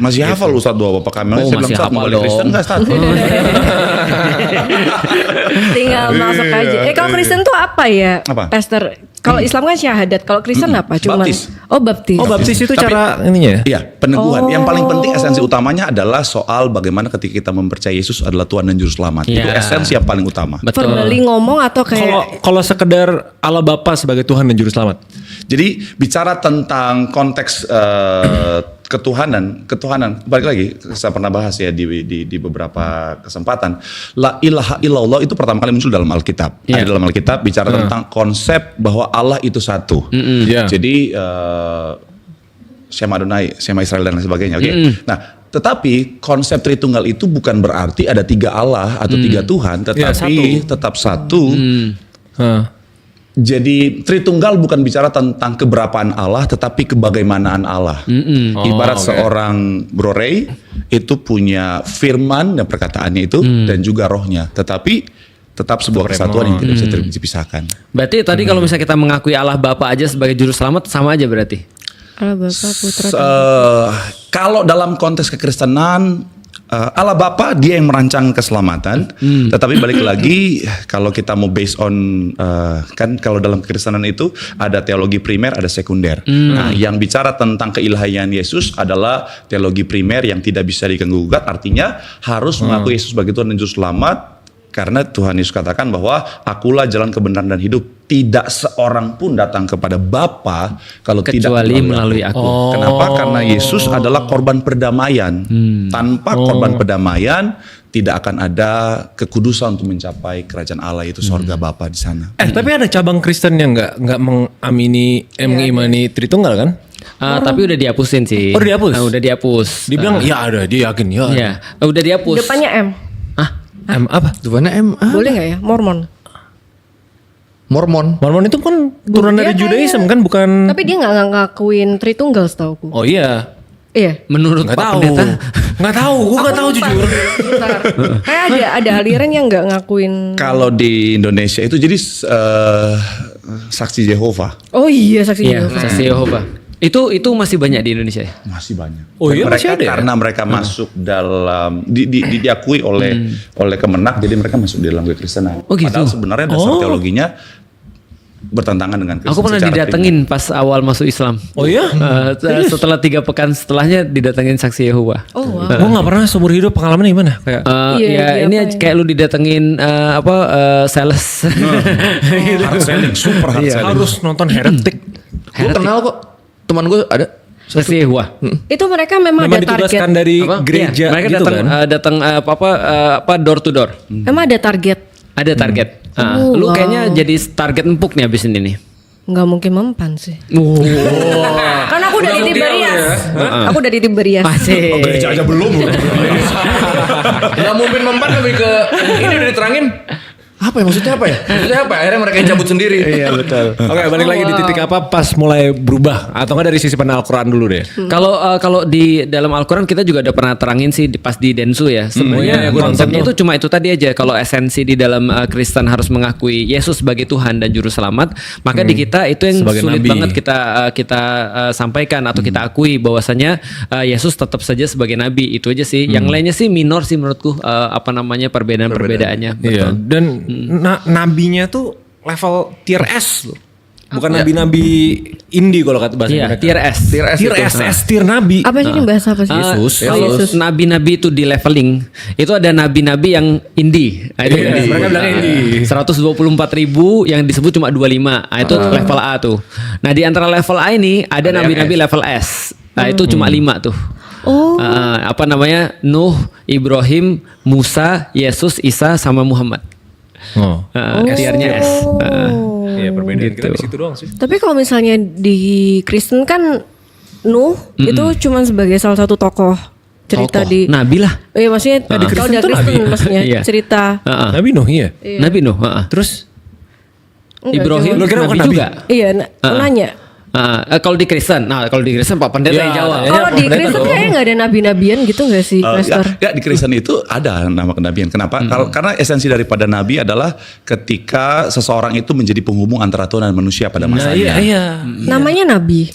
Masih hafal Ustaz doa Bapak kami. Oh, Saya masih bilang, Ustaz, hafal mau balik dong. Kristen nggak Ustaz? Tinggal masuk aja. Kalau Kristen tuh apa ya, Apa? Pastor? Kalau Islam kan syahadat, kalau Kristen apa? Cuman Baptis. Oh, baptis. Oh, baptis itu Tapi- cara ininya ya? Iya, peneguhan. Oh. Yang paling penting esensi utamanya adalah soal bagaimana ketika kita mempercayai Yesus adalah Tuhan dan Juru Selamat. Itu Iya. esensi yang paling utama. Betul. Verbally ngomong atau kayak Kalau sekedar Allah Bapa sebagai Tuhan dan Juru Selamat. Jadi bicara tentang konteks ketuhanan, balik lagi saya pernah bahas ya di beberapa kesempatan. La ilaha illallah itu pertama kali muncul dalam Alkitab. Iya. Ada dalam Alkitab bicara tentang konsep bahwa Allah itu satu. Iya. Jadi Shema Adonai, Shema Israel dan lain sebagainya. Oke. Nah, tetapi konsep Tritunggal itu bukan berarti ada 3 Allah atau 3 Tuhan, tetapi tetap satu. Hah. Jadi Tritunggal bukan bicara tentang keberapaan Allah, tetapi kebagaimanaan Allah. Ibarat seorang Bro Ray itu punya firman dan perkataannya itu dan juga rohnya, tetapi tetap sebuah kesatuan yang tidak bisa dipisahkan. Berarti tadi kalau misalnya kita mengakui Allah Bapa aja sebagai juru selamat sama aja berarti. Allah Bapa Putra. Kalau dalam konteks kekristenan Allah Bapa dia yang merancang keselamatan, tetapi balik lagi kalau kita mau based on kan kalau dalam kekristenan itu ada teologi primer, ada sekunder. Nah, yang bicara tentang keilahian Yesus adalah teologi primer yang tidak bisa diganggu gugat, artinya harus mengakui Yesus sebagai Tuhan dan Juru Selamat. Karena Tuhan Yesus katakan bahwa akulah jalan kebenaran dan hidup. Tidak seorang pun datang kepada Bapa kalau Kecuali tidak melalui aku. Kenapa? Karena Yesus adalah korban perdamaian. Tanpa korban perdamaian tidak akan ada kekudusan untuk mencapai kerajaan Allah, yaitu sorga Bapa di sana. Tapi ada cabang Kristen yang nggak mengimani Tritunggal kan? Tapi udah dihapusin sih. Oh, udah dihapus? Udah dihapus. Dibilang ya ada, dia yakin ya. Iya, udah dihapus. Depannya M. M apa? Depannya M. Boleh nggak ya? Mormon. Mormon. Mormon itu kan turunan dari Dia Judaism kan, bukan? Tapi dia nggak ngakuin Tritunggal setauku. Oh iya. Iya. Menurut Nggak Pak tahu. Pendeta, Nggak tahu. Gue nggak tahu jujur. Bentar. Kayak ada aliran yang nggak ngakuin. Kalau di Indonesia itu jadi saksi Yehova Oh iya, saksi iya, Yehova. saksi Yehova. Itu masih banyak di Indonesia ya? masih banyak. Oh Dan iya, mereka masih ada ya? karena mereka masuk dalam diakui oleh Kemenak, jadi mereka masuk di dalam kekristenan. Oh, gitu? Padahal sebenarnya dasar teologinya bertentangan dengan Kristen. Aku pernah secara didatengin pas awal masuk Islam. Oh iya? Setelah 3 pekan setelahnya didatengin saksi Yehova. Oh wow. Gue nggak pernah seumur hidup pengalaman gimana? Kayak Iya, Ya ini diapain? kayak lu didatengin sales. Hard selling, super hard selling. harus nonton Heretic. Gue kenal kok. Teman gue ada. Saksi Yehova. Itu mereka memang Memang ada target. ditugaskan dari Apa? gereja Iya, mereka gitu datang kan? datang door to door. Emang ada target. Ada target. Oh, Lu wow. kayaknya jadi target empuk nih abis ini nih. Nggak mungkin mempan sih. Oh. Karena aku udah di Tiberias. Aku udah di Tiberias. Masih. Gereja aja belum. Gak mungkin mempan lebih ke ini udah diterangin. Apa ya maksudnya apa ya? Maksudnya apa? Akhirnya mereka yang cabut sendiri. Iya betul. Oke, balik lagi di titik apa pas mulai berubah atau enggak dari sisi pandang Al-Quran dulu deh. Kalau di dalam Al-Quran kita juga udah pernah terangin sih pas di Densu ya. Sebenarnya iya, gua konsepnya nonton itu cuma itu tadi aja. Kalau esensi di dalam Kristen harus mengakui Yesus sebagai Tuhan dan Juru Selamat, maka di kita itu yang Sebagai sulit nabi. banget kita sampaikan atau kita akui bahwasanya Yesus tetap saja sebagai nabi. Itu aja sih. Yang lainnya sih minor sih menurutku perbedaan-perbedaannya. Iya. Dan nabinya tuh level tier S loh. Bukan nabi-nabi indie kalau kata bahasa Iya, mereka. tier S. Tier S, tier nabi. Apa sih ini bahasa apa sih? Yesus. Kalau Yesus. nabi-nabi itu di leveling, itu ada nabi-nabi yang indie. Nah, itu Iya, indie. mereka bilang indie. 124.000 yang disebut cuma 25. Nah, itu level A tuh. Nah, di antara level A ini ada nabi-nabi level S. Nah, itu cuma 5 tuh. Oh. Nuh, Ibrahim, Musa, Yesus, Isa sama Muhammad. Oh. Tiernya S. Iya, perbedaan kita Gitu. di situ doang sih. Tapi kalau misalnya di Kristen kan Nuh itu cuma sebagai salah satu tokoh cerita Tokoh. di. Nabi lah. Iya maksudnya kalau Kristen udah tuh Kristen nabi. maksudnya Iya. cerita. Nabi Nuh iya. Nabi Nuh. Terus Enggak, Ibrahim Lu kira nabi bukan nabi? juga. Iya, nanya. Kalau di Kristen, kalau di Kristen Pak Pendeta Ya, yang jawab. tanya. Kalau di pendeta Kristen dong. kayaknya nggak ada nabi-nabian gitu nggak sih, Pastor? Ya, di Kristen itu ada nama kenabian. Kenapa? Karena esensi daripada nabi adalah ketika seseorang itu menjadi penghubung antara Tuhan dan manusia pada masanya. iya. Namanya nabi.